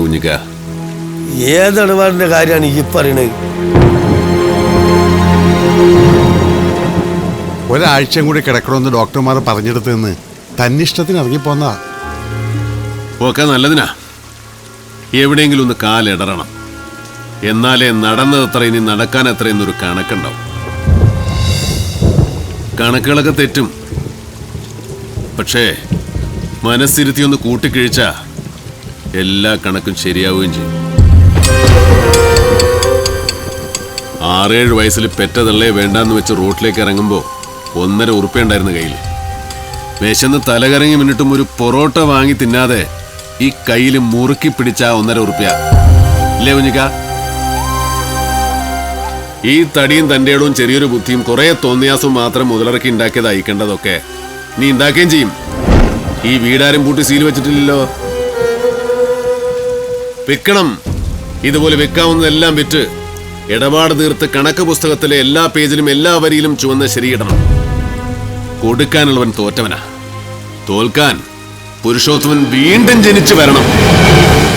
കുഞ്ഞിക്ക? ഏതിടപാടിന്റെ കാര്യമാണ് ഈ പറയണത്? ഒരാഴ്ചയും കൂടി കിടക്കണമെന്ന് ഡോക്ടർമാർ പറഞ്ഞെടുത്ത് നിന്ന് തന്നിഷ്ടത്തിന് ഇറങ്ങിപ്പോന്നാ. ഒക്കെ നല്ലതിനാ. എവിടെയെങ്കിലും ഒന്ന് കാലിടറണം. എന്നാലേ നടന്നതത്ര ഇനി നടക്കാൻ എത്രയെന്നൊരു കണക്കുണ്ടാവും. കണക്കുകളൊക്കെ തെറ്റും, പക്ഷേ മനസ്സിരുത്തി ഒന്ന് കൂട്ടിക്കിഴിച്ച എല്ലാ കണക്കും ശരിയാവുകയും ചെയ്യും. 6-7 വയസ്സിൽ പെറ്റതള്ളേ വേണ്ടാന്ന് വെച്ച് റോട്ടിലേക്ക് ഇറങ്ങുമ്പോൾ 1.5 ഉറുപ്പ്യ ഉണ്ടായിരുന്നു കയ്യിൽ. വിശന്ന് തലകറങ്ങി മിനിട്ടും ഒരു പൊറോട്ട വാങ്ങി തിന്നാതെ ഈ കയ്യിൽ മുറുക്കി പിടിച്ച 1.5 ഉറുപ്പ്യ ഇല്ലേ കുഞ്ഞിക്ക? ഈ തടിയും തൻ്റെ ഇടവും ചെറിയൊരു ബുദ്ധിയും കുറെ തോന്നിയാസും മാത്രം മുതലിറക്കി ഉണ്ടാക്കിയത് അയക്കേണ്ടതൊക്കെ നീ ഉണ്ടാക്കുകയും ചെയ്യും. ഈ വീടാരും പൂട്ടി സീൽ വെച്ചിട്ടില്ലല്ലോ. വിൽക്കണം. ഇതുപോലെ വിൽക്കാവുന്നതെല്ലാം വിറ്റ് ഇടപാട് തീർത്ത് കണക്ക് പുസ്തകത്തിലെ എല്ലാ പേജിലും എല്ലാ വരിയിലും ചുവന്ന ശരിയിടണം. കൊടുക്കാനുള്ളവൻ തോറ്റവനാ. തോൽക്കാൻ പുരുഷോത്തമൻ വീണ്ടും ജനിച്ചു വരണം.